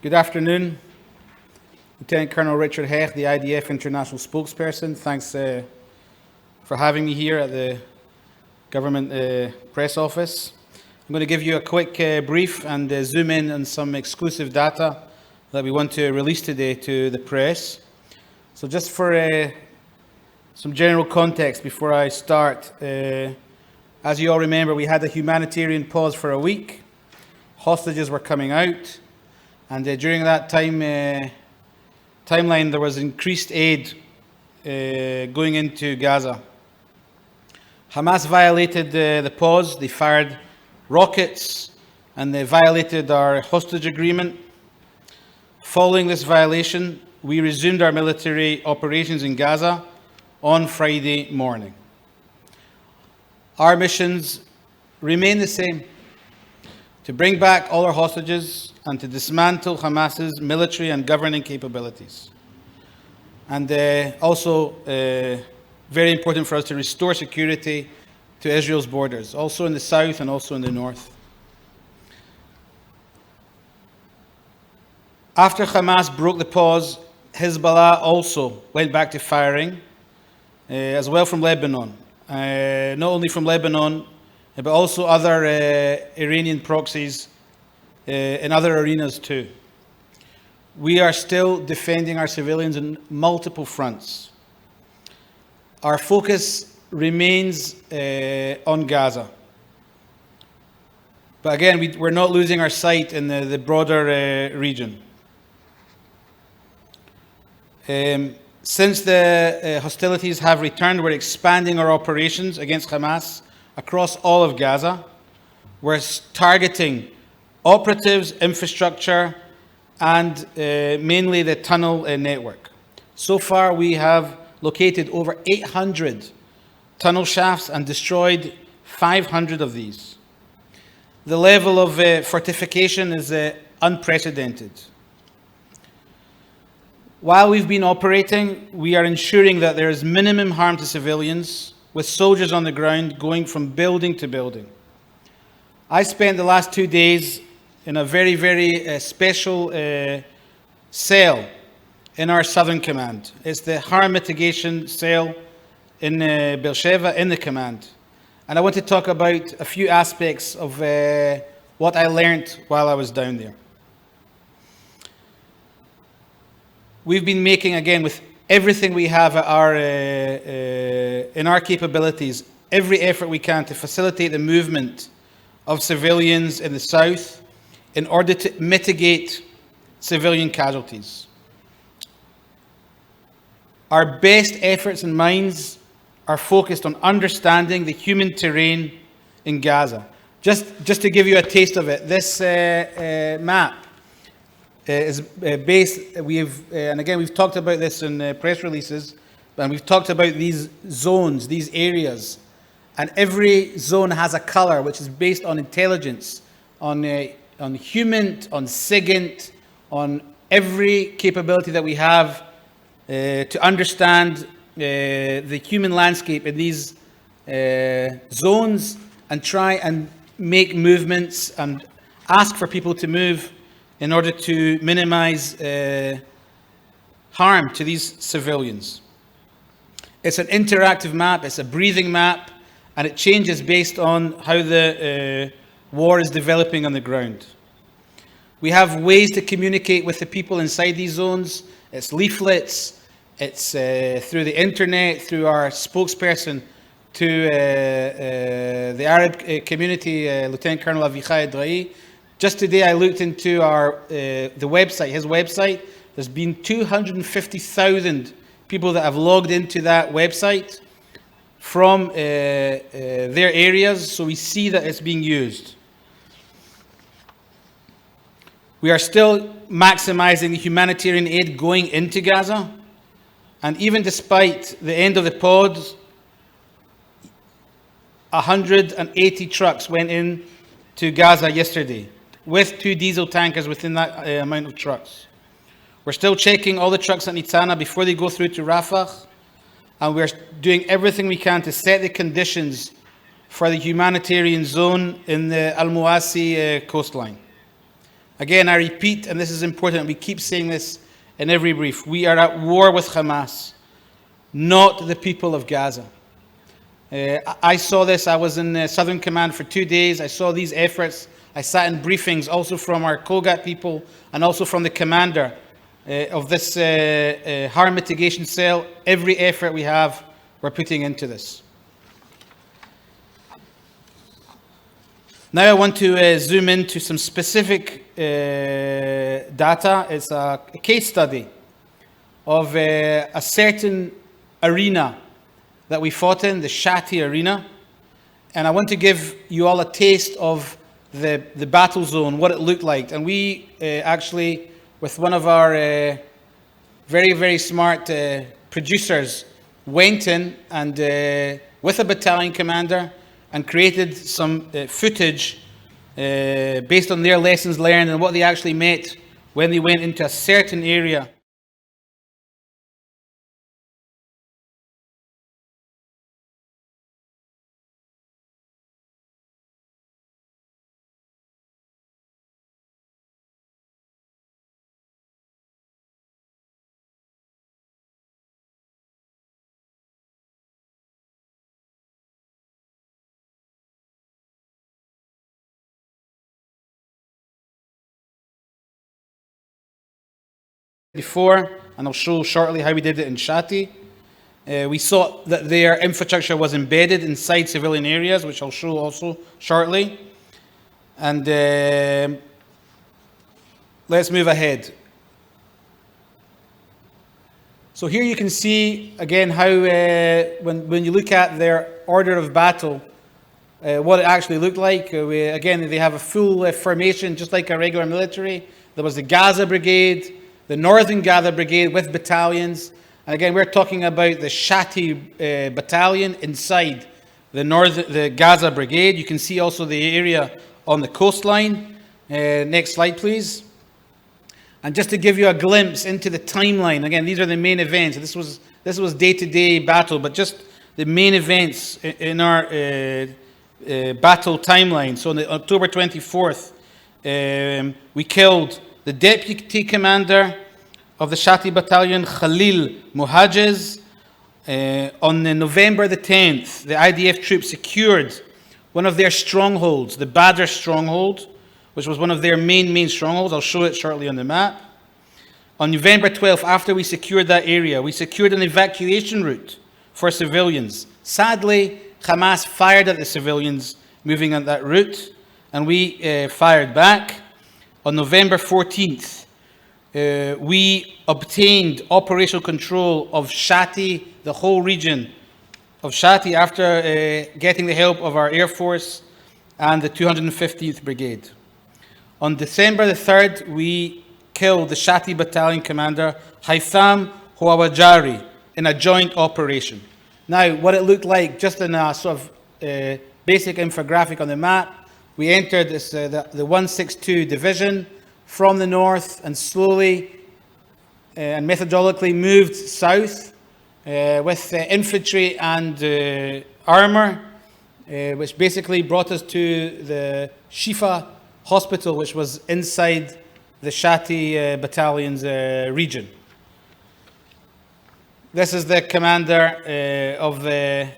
Good afternoon. Lieutenant Colonel Richard Hecht, the IDF International Spokesperson. Thanks for having me here at the government press office. I'm going to give you a quick brief and zoom in on some exclusive data that we want to release today to the press. So just for some general context before I start, as you all remember, we had a humanitarian pause for a week. Hostages were coming out, and during that timeline there was increased aid going into Gaza. Hamas violated the pause. They fired rockets and they violated our hostage agreement. Following this violation, we resumed our military operations in Gaza on Friday morning. Our missions remain the same: to bring back all our hostages and to dismantle Hamas's military and governing capabilities. And also very important for us to restore security to Israel's borders, also in the south and also in the north. After Hamas broke the pause, Hezbollah also went back to firing, as well from Lebanon. Not only from Lebanon, but also other Iranian proxies in other arenas too. We are still defending our civilians on multiple fronts. Our focus remains on Gaza. But again, we're not losing our sight in the broader region. Since the hostilities have returned, we're expanding our operations against Hamas across all of Gaza. We're targeting operatives, infrastructure, and mainly the tunnel network. So far, we have located over 800 tunnel shafts and destroyed 500 of these. The level of fortification is unprecedented. While we've been operating, we are ensuring that there is minimum harm to civilians, with soldiers on the ground going from building to building. I spent the last 2 days in a very, very special cell in our Southern Command. It's the harm mitigation cell in Beersheba in the command. And I want to talk about a few aspects of what I learned while I was down there. We've been making, again, with everything we have at in our capabilities, every effort we can to facilitate the movement of civilians in the south in order to mitigate civilian casualties. Our best efforts and minds are focused on understanding the human terrain in Gaza. Just to give you a taste of it, this map is based, and again, we've talked about this in press releases, and we've talked about these zones, these areas, and every zone has a color which is based on intelligence, on human, on SIGINT, on every capability that we have to understand the human landscape in these zones and try and make movements and ask for people to move in order to minimize harm to these civilians. It's an interactive map, it's a breathing map, and it changes based on how the war is developing on the ground. We have ways to communicate with the people inside these zones. It's leaflets, it's through the internet, through our spokesperson to the Arab community, Lieutenant Colonel Avichai Edrahi. Just today I looked into the website, his website. There's been 250,000 people that have logged into that website from their areas, so we see that it's being used. We are still maximizing the humanitarian aid going into Gaza, and even despite the end of the pause, 180 trucks went in to Gaza yesterday, with 2 diesel tankers within that amount of trucks. We're still checking all the trucks at Nitzana before they go through to Rafah, and we're doing everything we can to set the conditions for the humanitarian zone in the Al-Muasi coastline. Again, I repeat, and this is important, we keep saying this in every brief, we are at war with Hamas, not the people of Gaza. I saw this, I was in Southern Command for 2 days, I saw these efforts, I sat in briefings also from our Kogat people and also from the commander of this harm mitigation cell. Every effort we have, we're putting into this. Now I want to zoom into some specific data. It's a case study of a certain arena that we fought in, the Shati arena. And I want to give you all a taste of the battle zone, what it looked like. And we actually, with one of our very, very smart producers, went in and with a battalion commander and created some footage based on their lessons learned and what they actually met when they went into a certain area. Before, and I'll show shortly how we did it in Shati. We saw that their infrastructure was embedded inside civilian areas, which I'll show also shortly. And let's move ahead. So here you can see again how when you look at their order of battle, what it actually looked like. Again, they have a full formation, just like a regular military. There was the Gaza Brigade, the Northern Gaza Brigade with battalions. And again, we're talking about the Shati battalion inside the Gaza Brigade. You can see also the area on the coastline. Next slide, please. And just to give you a glimpse into the timeline, again, these are the main events. This was day-to-day battle, but just the main events in our battle timeline. So on October 24th, we killed the deputy commander of the Shati battalion, Khalil Muhajiz. On November the 10th, the IDF troops secured one of their strongholds, the Badr stronghold, which was one of their main strongholds. I'll show it shortly on the map. On November 12th, after we secured that area, we secured an evacuation route for civilians. Sadly, Hamas fired at the civilians moving on that route, and we fired back. On November 14th, we obtained operational control of Shati, the whole region of Shati, after getting the help of our Air Force and the 215th Brigade. On December the 3rd, we killed the Shati battalion commander, Haitham Houawajari, in a joint operation. Now, what it looked like, just in a sort of basic infographic on the map, we entered this, the 162 division from the north and slowly and methodologically moved south with infantry and armor, which basically brought us to the Shifa hospital, which was inside the Shati battalion's region. This is the commander of the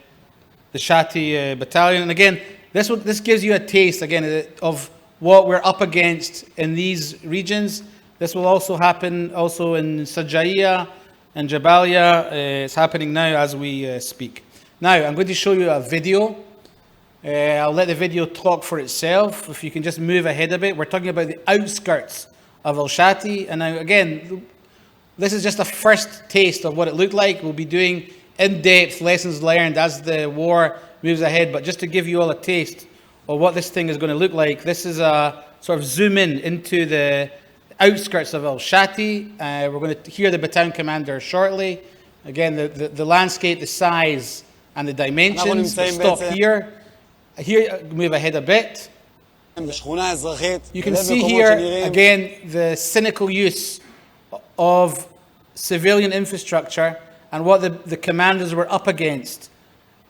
Shati battalion. And again, this gives you a taste, again, of what we're up against in these regions. This will also happen also in Sajaiya and Jabalia. It's happening now as we speak. Now, I'm going to show you a video. I'll let the video talk for itself. If you can just move ahead a bit. We're talking about the outskirts of Al-Shati. And now, again, this is just a first taste of what it looked like. We'll be doing in-depth lessons learned as the war moves ahead. But just to give you all a taste of what this thing is going to look like, this is a sort of zoom in into the outskirts of Al-Shati. We're going to hear the battalion commander shortly. Again, the landscape, the size, and the dimensions. We'll stop here. Here, move ahead a bit. You can see here, again, the cynical use of civilian infrastructure and what the commanders were up against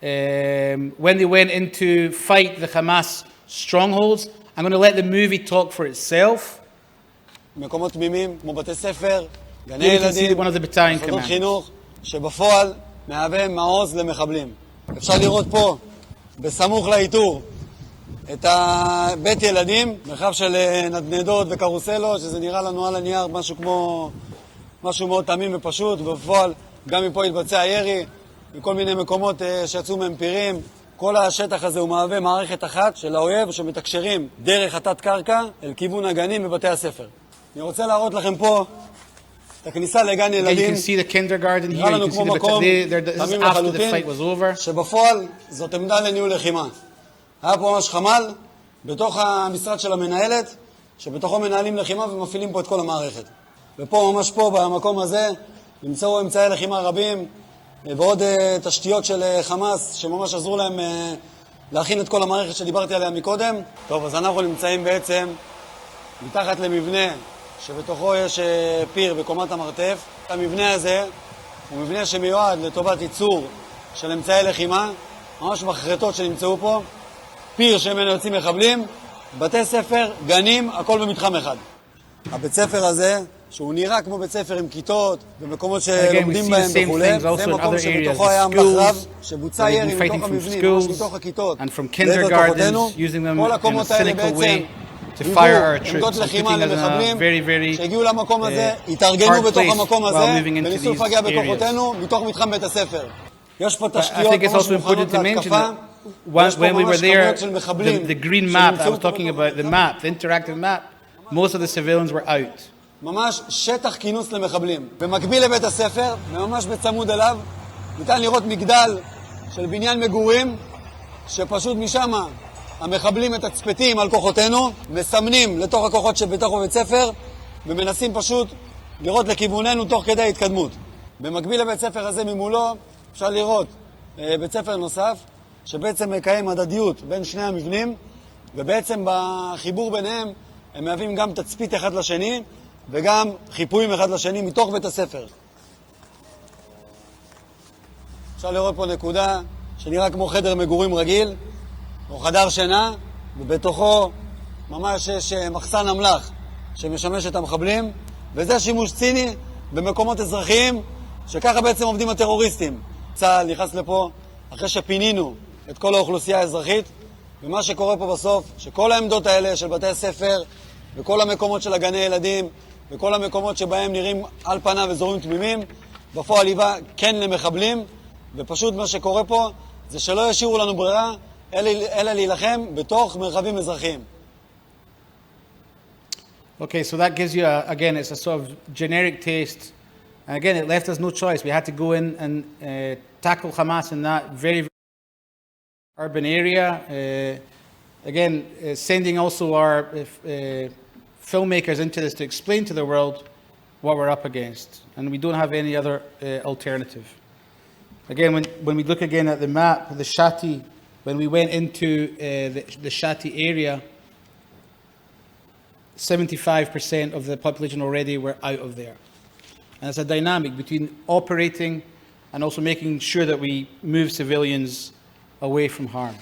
when they went in to fight the Hamas strongholds. I'm going to let the movie talk for itself. מקומות תמימים, כמו בתי ספר, גני Here you can see ילדים, one of the battalion מוסדות commanders. חינוך, שבפועל מהווה מעוז למחבלים. אפשר לראות פה, בסמוך לאיתור, את בית ילדים, מרחב של נדנדות וקרוסלות, שזה נראה לנו על הנייר משהו מאוד תמים ופשוט, ובפועל גם מפה התבצע ירי, מכל מיני מקומות שיצאו מהם פירים. כל השטח הזה הוא מהווה מערכת אחת של האויב שמתקשרים דרך התת קרקע אל כיוון הגנים ובתי הספר. אני רוצה להראות לכם פה את הכניסה לגן Again, you ילדים. can see the kindergarten here. נראה You לנו can see כמו the מקום this is תמים after the לחלוטין, fight was over. שבפועל זאת עמדה לניהול לחימה. היה פה ממש חמ"ל בתוך המשרד של המנהלת, שבתוכו מנהלים לחימה ומפעילים פה את כל המערכת. ופה, ממש פה, במקום הזה, נמצאו אמצעי לחימה רבים, ועוד תשתיות של חמאס, שממש עזרו להם להכין את כל המערכת שדיברתי עליה מקודם. טוב, אז אנחנו נמצאים בעצם מתחת למבנה, שבתוכו יש פיר בקומת המרתף. המבנה הזה הוא מבנה שמיועד לטובת ייצור של אמצעי לחימה, ממש מחרטות שנמצאו פה, פיר שממנו יוצאים מחבלים, בתי ספר, גנים, הכל במתחם אחד. הבית ספר הזה, שהוא נראה כמו בית ספר עם כיתות ומקומות שלומדים בהם וכולי, זה מקום שבתוכו היה אמל"ח רב, שבוצע ירי מתוך המבנים, ממש מתוך הכיתות, לעבר כוחותינו. כל הקומות האלה בעצם היוו עמדות לחימה למחבלים שהגיעו למקום הזה, התארגנו בתוך המקום הזה וניסו לפגע בכוחותינו מתוך מתחם בית הספר. יש פה תשתיות ממש מוכנות להתקפה. When we were there, the green map I was talking about, the map, the interactive map, most of the civilians were out. ממש שטח כינוס למחבלים. במקביל לבית הספר, ממש בצמוד אליו, ניתן לראות מגדל של בניין מגורים, שפשוט משם המחבלים מתצפתים על כוחותינו, מסמנים לתוך הכוחות שבתוך בית ספר, ומנסים פשוט לראות לכיווננו תוך כדי התקדמות. במקביל לבית ספר הזה ממולו, אפשר לראות בית ספר נוסף, שבעצם מקיים הדדיות בין שני המבנים, ובעצם בחיבור ביניהם הם מהווים גם תצפית אחד לשני, וגם חיפויים אחד לשני מתוך בית הספר. אפשר לראות פה נקודה שנראה כמו חדר מגורים רגיל, או חדר שינה, ובתוכו ממש יש מחסן אמל"ח שמשמש את המחבלים, וזה שימוש ציני במקומות אזרחיים, שככה בעצם עובדים הטרוריסטים. צה"ל נכנס לפה אחרי שפינינו את כל האוכלוסייה האזרחית, ומה שקורה פה בסוף, שכל העמדות האלה של בתי הספר, וכל המקומות של הגני ילדים, וכל המקומות שבהם נראים על פניו אזורים תמימים, בפועל היווה כן למחבלים, ופשוט מה שקורה פה זה שלא ישאירו לנו ברירה, אלא להילחם בתוך מרחבים אזרחיים. Okay, so that gives you, again, it's a sort of generic taste. And again, it left us no choice. We had to go in and tackle Hamas in that very urban area. Sending also our filmmakers into this to explain to the world what we're up against. And we don't have any other alternative. Again, when we look again at the map, the Shati, when we went into the Shati area, 75% of the population already were out of there. And it's a dynamic between operating and also making sure that we move civilians away from harm.